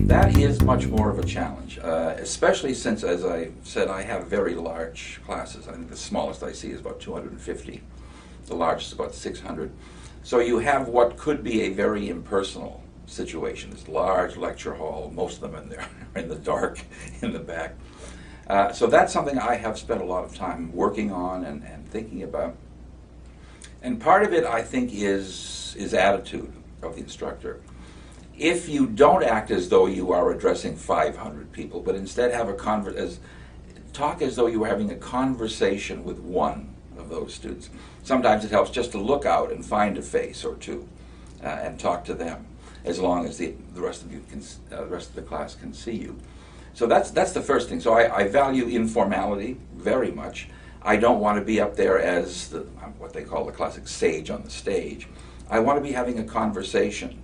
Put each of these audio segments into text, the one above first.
That is much more of a challenge, especially since, as I said, I have very large classes. I think the smallest I see is about 250. The largest is about 600. So you have what could be a very impersonal situation. This large lecture hall, most of them in there, in the dark, in the back. So that's something I have spent a lot of time working on and thinking about. And part of it, I think, is attitude of the instructor. If you don't act as though you are addressing 500 people, but instead have talk as though you were having a conversation with one of those students. Sometimes it helps just to look out and find a face or two and talk to them, as long as the rest of the rest of the class can see you. So that's the first thing. So I value informality very much. I don't want to be up there as what they call the classic sage on the stage. I want to be having a conversation,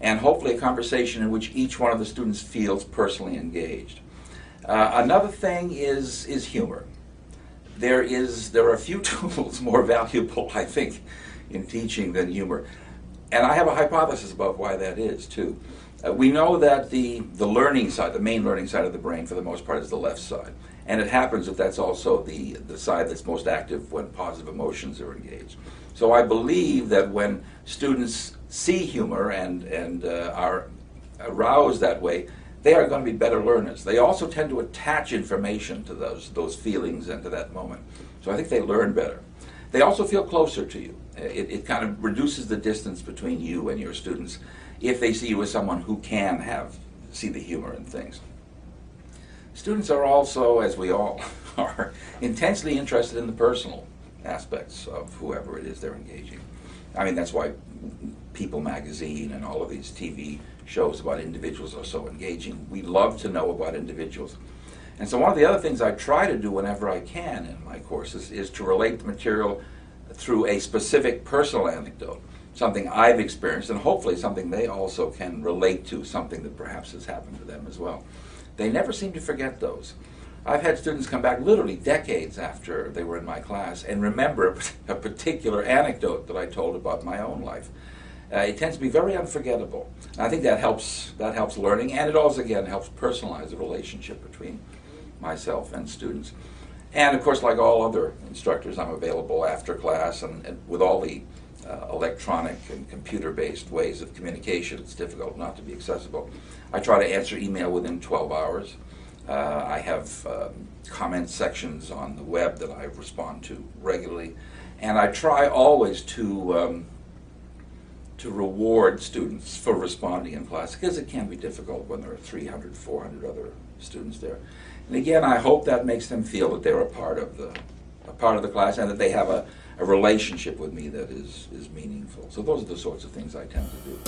and hopefully a conversation in which each one of the students feels personally engaged. Another thing is humor. There are a few tools more valuable, I think, in teaching than humor. And I have a hypothesis about why that is, too. We know that the learning side, the main learning side of the brain, for the most part, is the left side. And it happens that that's also the side that's most active when positive emotions are engaged. So I believe that when students see humor and are aroused that way, they are going to be better learners. They also tend to attach information to those feelings and to that moment. So I think they learn better. They also feel closer to you. It kind of reduces the distance between you and your students if they see you as someone who can see the humor in things. Students are also, as we all are, intensely interested in the personal aspects of whoever it is they're engaging. I mean, that's why People magazine and all of these TV shows about individuals are so engaging. We love to know about individuals. And so one of the other things I try to do whenever I can in my courses is to relate the material through a specific personal anecdote, something I've experienced, and hopefully something they also can relate to, something that perhaps has happened to them as well. They never seem to forget those. I've had students come back literally decades after they were in my class and remember a particular anecdote that I told about my own life. It tends to be very unforgettable. And I think that helps learning, and it also, again, helps personalize the relationship between myself and students. And of course, like all other instructors, I'm available after class, and with all the electronic and computer-based ways of communication, it's difficult not to be accessible. I try to answer email within 12 hours. I have comment sections on the web that I respond to regularly, and I try always to reward students for responding in class, because it can be difficult when there are 300, 400 other students there. And again, I hope that makes them feel that they're a part of the class, and that they have a relationship with me that is meaningful. So those are the sorts of things I tend to do.